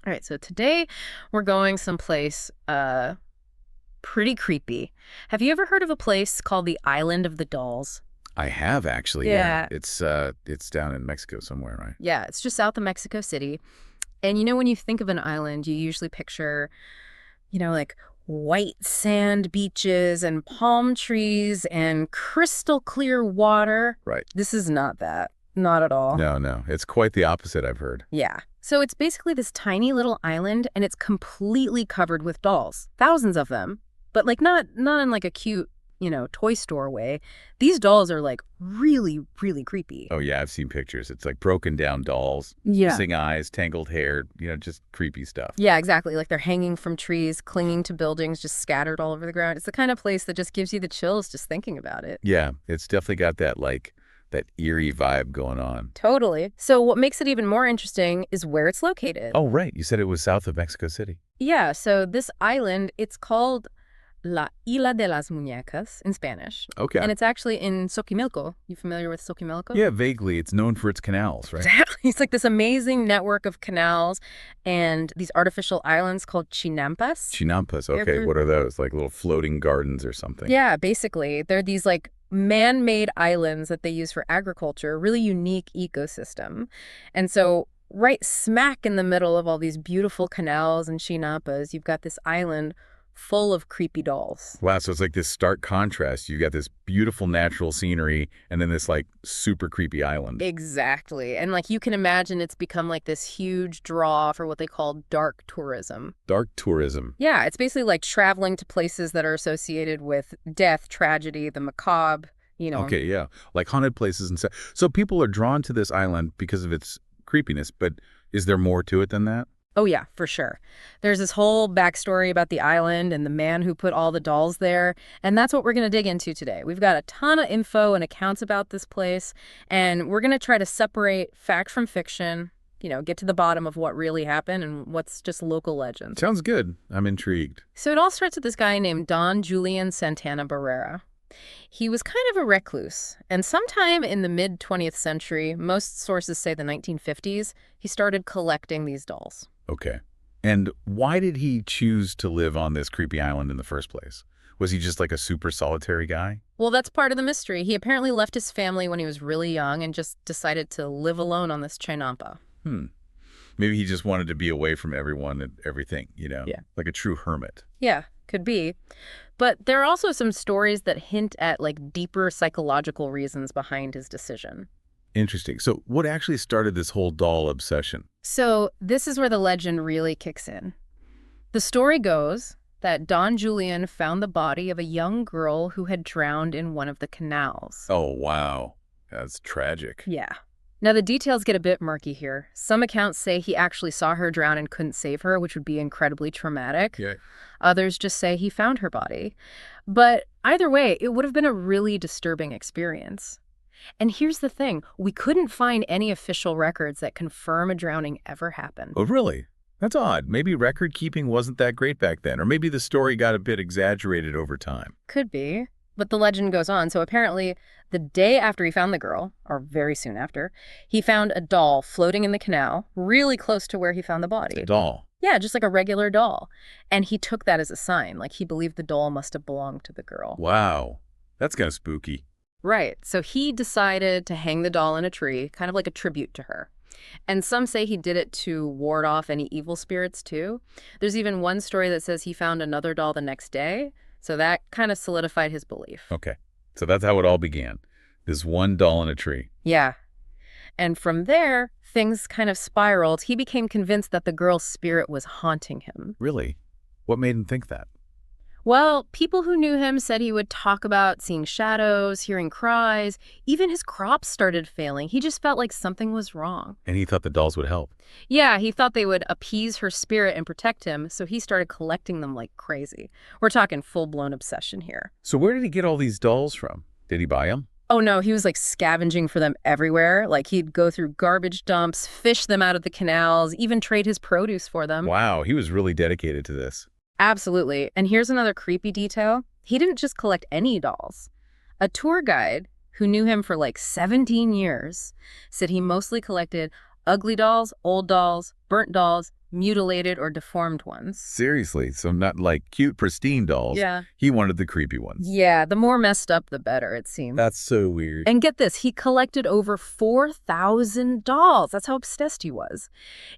All right, so today we're going someplace pretty creepy. Have you ever heard of a place called the Island of the Dolls? I have actually, yeah. Yeah. It's down in Mexico somewhere, right? Yeah, it's just south of Mexico City. And you know, when you think of an island, you usually picture, like white sand beaches and palm trees and crystal clear water. Right. This is not that. Not at all. No, no. It's quite the opposite, I've heard. Yeah. So it's basically this tiny little island and it's completely covered with dolls. Thousands of them. But like not in like a cute, toy store way. These dolls are like really, really creepy. Oh yeah, I've seen pictures. It's like broken down dolls, Yeah. missing eyes, tangled hair, just creepy stuff. Yeah, exactly. Like they're hanging from trees, clinging to buildings, just scattered all over the ground. It's the kind of place that just gives you the chills just thinking about it. Yeah, it's definitely got that eerie vibe going on. Totally. So what makes it even more interesting is where it's located. Oh, right. You said it was south of Mexico City. Yeah, so this island, it's called La Isla de las Muñecas in Spanish. Okay. And it's actually in Xochimilco. You familiar with Xochimilco? Yeah, vaguely. It's known for its canals, right? Exactly. It's like this amazing network of canals and these artificial islands called chinampas. Chinampas. Okay, what are those? Like little floating gardens or something? Yeah, basically. They're these like man-made islands that they use for agriculture, really unique ecosystem. And so right smack in the middle of all these beautiful canals and chinampas, you've got this island full of creepy dolls. Wow, so it's like this stark contrast. You've got this beautiful natural scenery and then this like super creepy island. Exactly. And like you can imagine it's become like this huge draw for what they call dark tourism. Dark tourism. Yeah, it's basically like traveling to places that are associated with death, tragedy, the macabre. Okay, yeah. Like haunted places and stuff. So people are drawn to this island because of its creepiness, but is there more to it than that? Oh, yeah, for sure. There's this whole backstory about the island and the man who put all the dolls there, and that's what we're going to dig into today. We've got a ton of info and accounts about this place, and we're going to try to separate fact from fiction, get to the bottom of what really happened and what's just local legend. Sounds good. I'm intrigued. So it all starts with this guy named Don Julian Santana Barrera. He was kind of a recluse, and sometime in the mid-20th century, most sources say the 1950s, he started collecting these dolls. Okay. And why did he choose to live on this creepy island in the first place? Was he just like a super solitary guy? Well, that's part of the mystery. He apparently left his family when he was really young and just decided to live alone on this chinampa. Maybe he just wanted to be away from everyone and everything, Yeah. Like a true hermit. Yeah, could be. But there are also some stories that hint at like deeper psychological reasons behind his decision. Interesting. So what actually started this whole doll obsession? So this is where the legend really kicks in. The story goes that Don Julian found the body of a young girl who had drowned in one of the canals. Oh, wow. That's tragic. Yeah. Now, the details get a bit murky here. Some accounts say he actually saw her drown and couldn't save her, which would be incredibly traumatic. Yeah. Others just say he found her body. But either way, it would have been a really disturbing experience. And here's the thing. We couldn't find any official records that confirm a drowning ever happened. Oh, really? That's odd. Maybe record keeping wasn't that great back then, or maybe the story got a bit exaggerated over time. Could be. But the legend goes on. So apparently, the day after he found the girl, or very soon after, he found a doll floating in the canal, really close to where he found the body. A doll? Yeah, just like a regular doll. And he took that as a sign. Like he believed the doll must have belonged to the girl. Wow. That's kind of spooky. Right. So he decided to hang the doll in a tree, kind of like a tribute to her. And some say he did it to ward off any evil spirits, too. There's even one story that says he found another doll the next day. So that kind of solidified his belief. Okay. So that's how it all began. This one doll in a tree. Yeah. And from there, things kind of spiraled. He became convinced that the girl's spirit was haunting him. Really? What made him think that? Well, people who knew him said he would talk about seeing shadows, hearing cries. Even his crops started failing. He just felt like something was wrong. And he thought the dolls would help. Yeah, he thought they would appease her spirit and protect him, so he started collecting them like crazy. We're talking full-blown obsession here. So where did he get all these dolls from? Did he buy them? Oh no, he was like scavenging for them everywhere. Like he'd go through garbage dumps, fish them out of the canals, even trade his produce for them. Wow, he was really dedicated to this. Absolutely. And here's another creepy detail. He didn't just collect any dolls. A tour guide who knew him for like 17 years said he mostly collected ugly dolls, old dolls, burnt dolls, mutilated or deformed ones. Seriously, so not like cute, pristine dolls. Yeah. He wanted the creepy ones. Yeah, the more messed up, the better, it seemed. That's so weird. And get this, he collected over 4,000 dolls. That's how obsessed he was.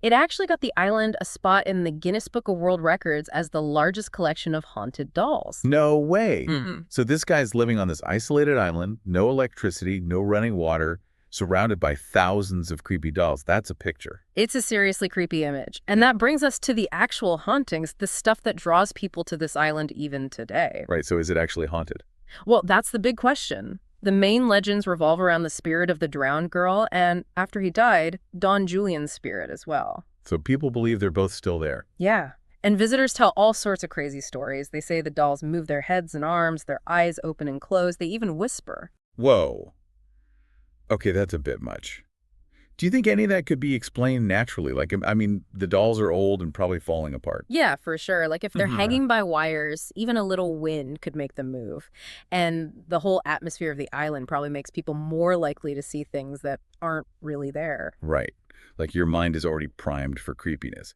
It actually got the island a spot in the Guinness Book of World Records as the largest collection of haunted dolls. No way. Mm. So this guy's living on this isolated island, no electricity, no running water, surrounded by thousands of creepy dolls. That's a picture. It's a seriously creepy image. And that brings us to the actual hauntings, the stuff that draws people to this island even today. Right, so is it actually haunted? Well, that's the big question. The main legends revolve around the spirit of the drowned girl, and after he died, Don Julian's spirit as well. So people believe they're both still there. Yeah. And visitors tell all sorts of crazy stories. They say the dolls move their heads and arms, their eyes open and close. They even whisper. Whoa. Okay, that's a bit much. Do you think any of that could be explained naturally? Like, I mean, the dolls are old and probably falling apart. Yeah, for sure. Like if they're hanging by wires, even a little wind could make them move. And the whole atmosphere of the island probably makes people more likely to see things that aren't really there. Right. Like your mind is already primed for creepiness.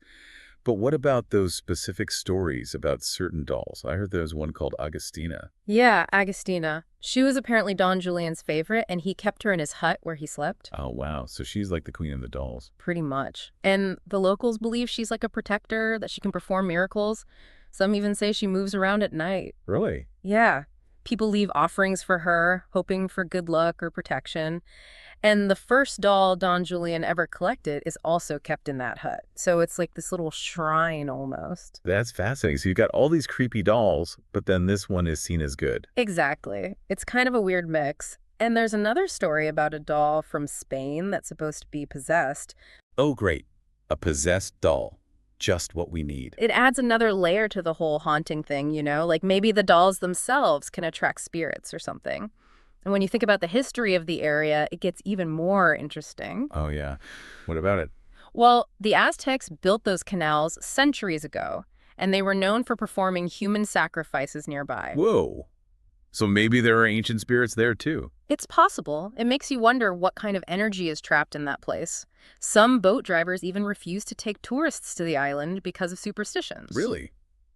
But what about those specific stories about certain dolls? I heard there was one called Agustina. Yeah, Agustina. She was apparently Don Julian's favorite, and he kept her in his hut where he slept. Oh, wow. So she's like the queen of the dolls. Pretty much. And the locals believe she's like a protector, that she can perform miracles. Some even say she moves around at night. Really? Yeah. People leave offerings for her, hoping for good luck or protection. And the first doll Don Julian ever collected is also kept in that hut. So it's like this little shrine almost. That's fascinating. So you've got all these creepy dolls, but then this one is seen as good. Exactly. It's kind of a weird mix. And there's another story about a doll from Spain that's supposed to be possessed. Oh, great. A possessed doll. Just what we need. It adds another layer to the whole haunting thing, you know? Like maybe the dolls themselves can attract spirits or something. And when you think about the history of the area, it gets even more interesting. Oh, yeah. What about it? Well, the Aztecs built those canals centuries ago, and they were known for performing human sacrifices nearby. Whoa. So maybe there are ancient spirits there, too. It's possible. It makes you wonder what kind of energy is trapped in that place. Some boat drivers even refuse to take tourists to the island because of superstitions. Really?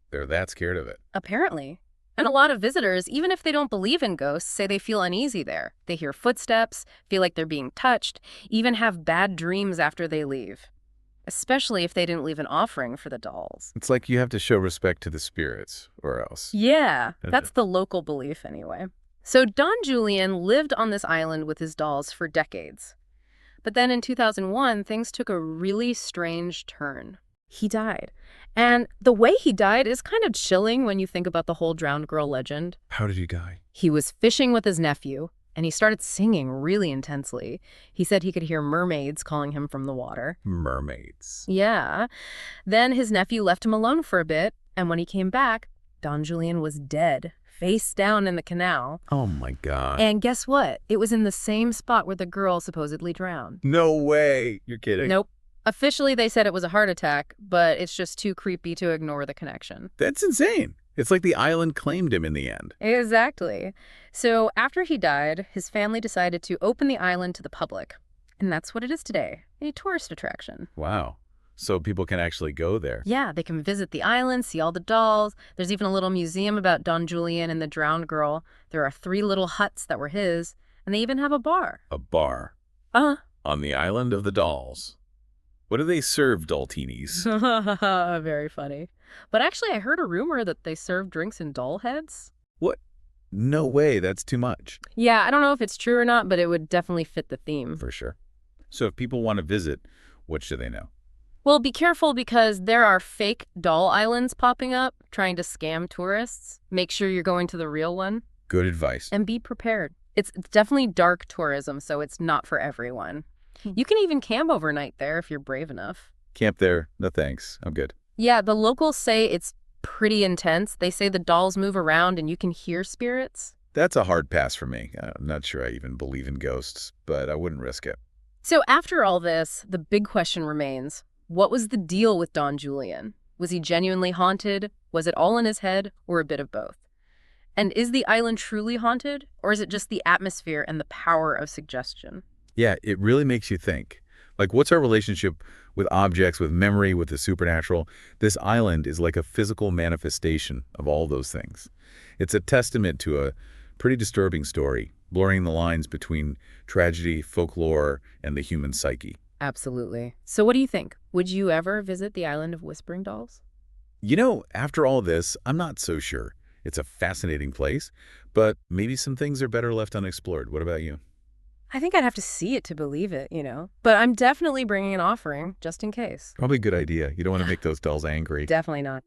They're that scared of it. Apparently. And a lot of visitors, even if they don't believe in ghosts, say they feel uneasy there. They hear footsteps, feel like they're being touched, even have bad dreams after they leave. Especially if they didn't leave an offering for the dolls. It's like you have to show respect to the spirits, or else. Yeah, that's the local belief anyway. So Don Julian lived on this island with his dolls for decades. But then in 2001, things took a really strange turn. He died. And the way he died is kind of chilling when you think about the whole drowned girl legend. How did he die? He was fishing with his nephew, and he started singing really intensely. He said he could hear mermaids calling him from the water. Mermaids. Yeah. Then his nephew left him alone for a bit, and when he came back, Don Julian was dead, face down in the canal. Oh, my God. And guess what? It was in the same spot where the girl supposedly drowned. No way. You're kidding. Nope. Officially, they said it was a heart attack, but it's just too creepy to ignore the connection. That's insane. It's like the island claimed him in the end. Exactly. So after he died, his family decided to open the island to the public. And that's what it is today, a tourist attraction. Wow. So people can actually go there. Yeah, they can visit the island, see all the dolls. There's even a little museum about Don Julian and the drowned girl. There are 3 little huts that were his, and they even have a bar. A bar. On the island of the dolls. What do they serve, Daltinis? Very funny. But actually, I heard a rumor that they serve drinks in doll heads. What? No way. That's too much. Yeah, I don't know if it's true or not, but it would definitely fit the theme. For sure. So if people want to visit, what should they know? Well, be careful because there are fake doll islands popping up trying to scam tourists. Make sure you're going to the real one. Good advice. And be prepared. It's definitely dark tourism, so it's not for everyone. You can even camp overnight there if you're brave enough. Camp there. No thanks. I'm good. Yeah, the locals say it's pretty intense. They say the dolls move around and you can hear spirits. That's a hard pass for me. I'm not sure I even believe in ghosts, but I wouldn't risk it. So after all this, the big question remains, what was the deal with Don Julian? Was he genuinely haunted? Was it all in his head, or a bit of both? And is the island truly haunted, or is it just the atmosphere and the power of suggestion? Yeah, it really makes you think. Like, what's our relationship with objects, with memory, with the supernatural? This island is like a physical manifestation of all those things. It's a testament to a pretty disturbing story, blurring the lines between tragedy, folklore, and the human psyche. Absolutely. So what do you think? Would you ever visit the island of Whispering Dolls? After all this, I'm not so sure. It's a fascinating place, but maybe some things are better left unexplored. What about you? I think I'd have to see it to believe it. But I'm definitely bringing an offering, just in case. Probably a good idea. You don't want to make those dolls angry. Definitely not.